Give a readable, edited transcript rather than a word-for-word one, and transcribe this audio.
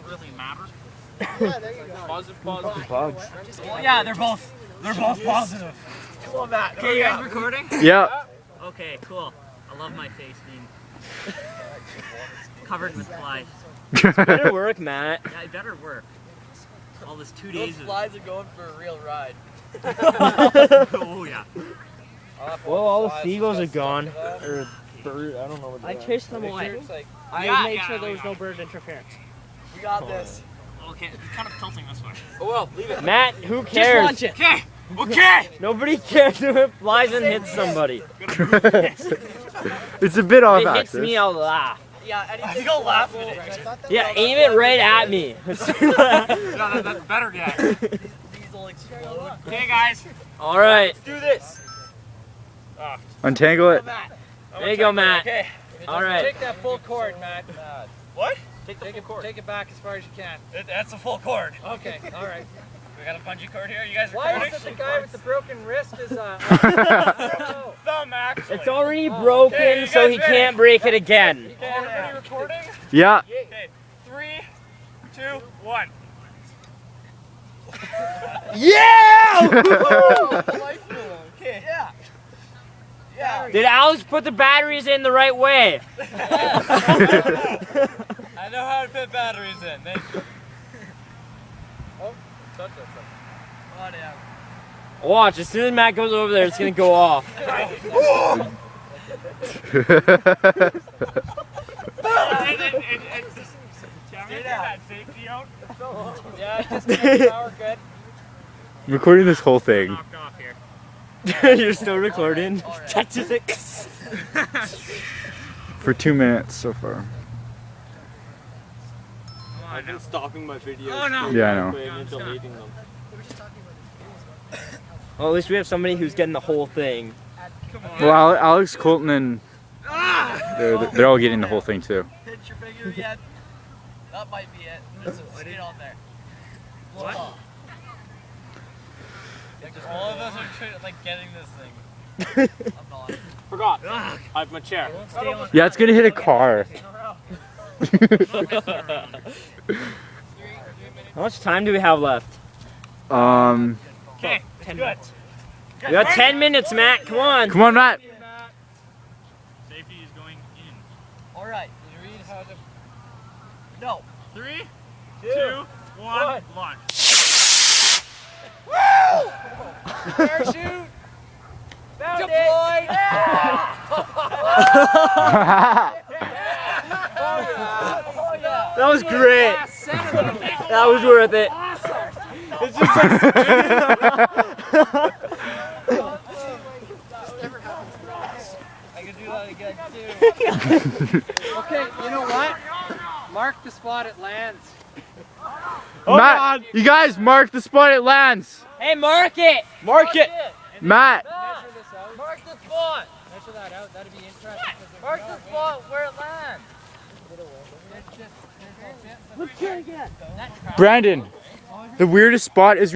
really matter. Positive. Bugs. Yeah, they're both positive. Come on, Matt. Okay, you guys recording? Yeah. Okay, cool. I love my face being covered with flies. Better work, Matt. Yeah, it better work. All this 2 Those days of... flies are going for a real ride. Oh, yeah. Well, all the seagulls are gone. Or bird, I don't know what I chased them away. I made sure there was no bird interference. We got this. Okay, it's kind of tilting this way. Oh well, leave it. Matt, who cares? Just launch it. Okay. Nobody cares if it flies and hits somebody. It's a bit off If it hits axis. me, I'll laugh. Yeah, anything. I think I'll laugh at it. Yeah, aim it right at me. No, that's better, yeah. These will explode. Okay, guys. All right. Let's do this. Untangle it. There you go, Matt. Okay. All right. Take that full cord, Matt. What? Take it back as far as you can. That's a full cord. Okay, all right. We got a bungee cord here. You guys are Why recording? is it the guy with the broken wrist is Thumb, actually. It's already broken, Okay, you so guys he ready? can't break it again. Okay, everybody recording? Yeah. Okay, 3, 2, 1. Yeah! Okay. Yeah. Yeah. Did Alex put the batteries in the right way? I know how to put batteries in. Thank you. Oh, touch that stuff. Oh, yeah. Watch, as soon as Matt goes over there, it's gonna go off. Yeah, just make the power good. I'm recording this whole thing. Knocked off here. You're still recording? Touches it. For 2 minutes so far. I've been stopping my videos. Oh no. Yeah, I know. And deleting them. Well, at least we have somebody who's getting the whole thing. Come on. Well, Alex, Colton, and they're all getting the whole thing too. Hit your finger yet? That might be it. There's some skin on there. What? Like, All of us are like getting this thing. I'm not. Forgot. I have my chair. Yeah, it's gonna hit a car. How much time do we have left? Okay, 10 minutes. We got 10 minutes, Matt. Come on. Come on, Matt. Safety is going in. All right. Did you read how to? No. 3, 2, 1, launch. Parachute. Found Deployed. it. That was great. That was worth it. It's just I can do that again too. Okay, you know what? Mark the spot it lands. Matt, you guys mark the spot it lands. Hey, mark it. Mark it. Matt. Measure this out. Mark the spot. Measure that out. That'd be interesting. Mark the spot where it lands. Brandon, the weirdest spot is